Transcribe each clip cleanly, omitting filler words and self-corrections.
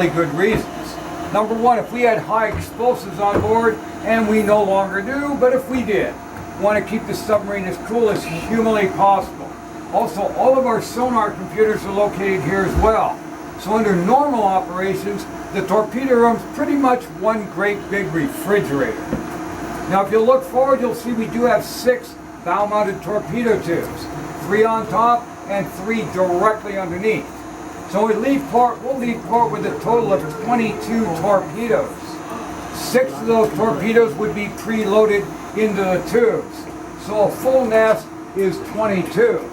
really good reasons. Number one, if we had high explosives on board, and we no longer do, but if we did, want to keep the submarine as cool as humanly possible. Also, all of our sonar computers are located here as well. So under normal operations, the torpedo room's pretty much one great big refrigerator. Now if you look forward, you'll see we do have 6 bow-mounted torpedo tubes, 3 on top and 3 directly underneath. So we'll leave port with a total of 22 torpedoes. 6 of those torpedoes would be preloaded into the tubes. So a full nest is 22.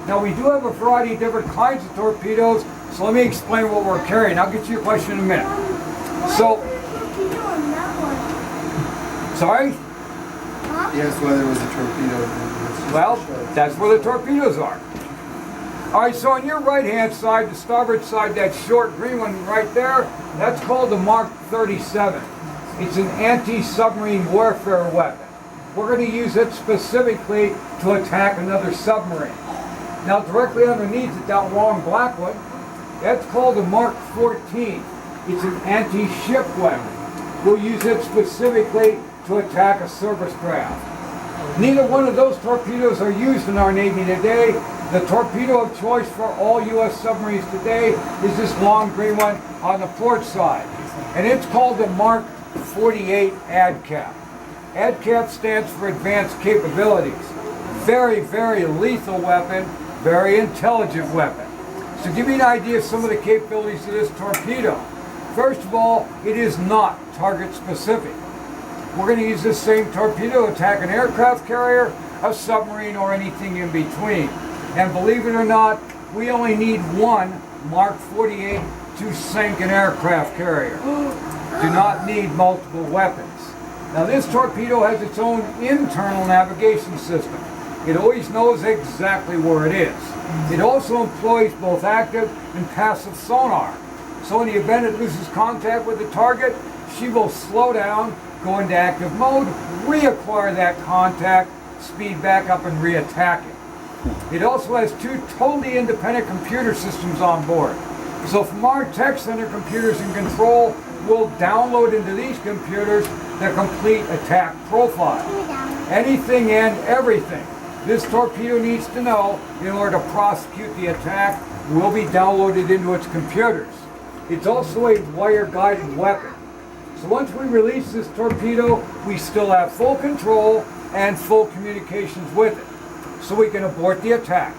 Now we do have a variety of different kinds of torpedoes, so let me explain what we're carrying. I'll get to your question in a minute. So, sorry? Yes, whether it was a torpedo. Well, that's where the torpedoes are. All right, so on your right-hand side, the starboard side, that short green one right there, that's called the Mark 37. It's an anti-submarine warfare weapon. We're going to use it specifically to attack another submarine. Now, directly underneath it, that long black one, that's called the Mark 14. It's an anti-ship weapon. We'll use it specifically to attack a surface craft. Neither one of those torpedoes are used in our Navy today. The torpedo of choice for all U.S. submarines today is this long green one on the port side. And it's called the Mark 48 ADCAP. ADCAP stands for Advanced Capabilities. Very, very lethal weapon, very intelligent weapon. So give you an idea of some of the capabilities of this torpedo. First of all, it is not target specific. We're going to use this same torpedo to attack an aircraft carrier, a submarine, or anything in between. And believe it or not, we only need one Mark 48 to sink an aircraft carrier. Do not need multiple weapons. Now this torpedo has its own internal navigation system. It always knows exactly where it is. It also employs both active and passive sonar. So in the event it loses contact with the target, she will slow down, go into active mode, reacquire that contact, speed back up and re-attack it. It also has 2 totally independent computer systems on board. So from our tech center computers and control, we'll download into these computers the complete attack profile. Anything and everything this torpedo needs to know in order to prosecute the attack will be downloaded into its computers. It's also a wire-guided weapon. So once we release this torpedo, we still have full control and full communications with it. So we can abort the attack.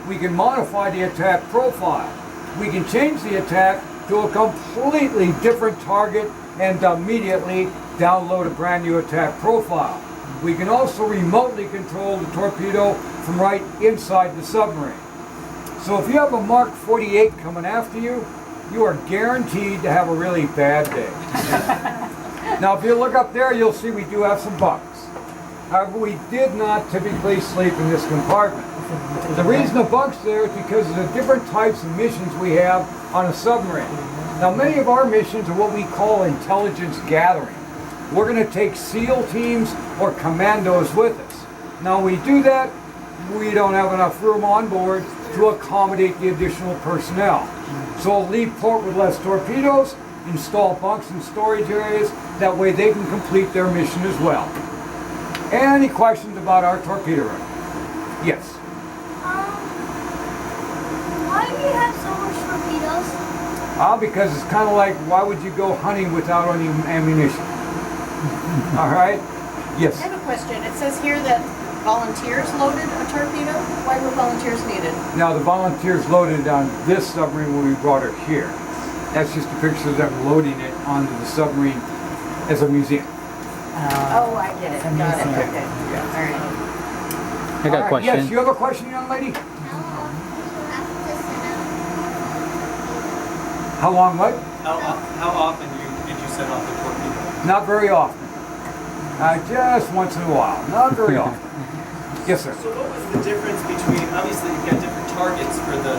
We can modify the attack profile. We can change the attack to a completely different target and immediately download a brand new attack profile. We can also remotely control the torpedo from right inside the submarine. So if you have a Mark 48 coming after you, you are guaranteed to have a really bad day. Now if you look up there, you'll see we do have some bunks. However, we did not typically sleep in this compartment. The reason the bunk's there is because of the different types of missions we have on a submarine. Now many of our missions are what we call intelligence gathering. We're going to take SEAL teams or commandos with us. Now when we do that, we don't have enough room on board to accommodate the additional personnel. So we'll leave port with less torpedoes, install bunks and storage areas, that way they can complete their mission as well. Any questions about our torpedo room? Yes? Why do you have so much torpedoes? Because it's kind of like, why would you go hunting without any ammunition? All right? Yes? I have a question. It says here that volunteers loaded a torpedo. Why were volunteers needed? Now the volunteers loaded on this submarine when we brought her here. That's just a picture of them loading it onto the submarine as a museum. Oh, I get it. Got it. Okay. Yeah. All right. I got a question. Yes, you have a question, young lady? How long what? How often did you set off the torpedo? Not very often. Just once in a while. Not very often. Yes, sir. So what was the difference between, obviously you've got different targets for the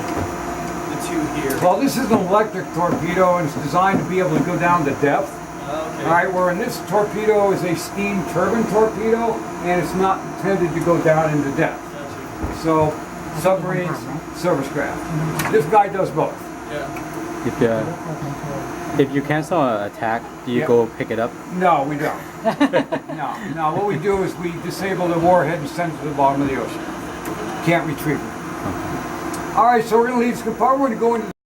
2 here. Well, this is an electric torpedo and it's designed to be able to go down to depth. Okay. All right, where in this torpedo is a steam turbine torpedo and it's not intended to go down into depth. Gotcha. So, submarines, surface craft. This guy does both. Yeah. If you cancel an attack, do you Yep. go pick it up? No, we don't. No. What we do is we disable the warhead and send it to the bottom of the ocean. Can't retrieve it. All right, so we're gonna leave this compartment. We're gonna go into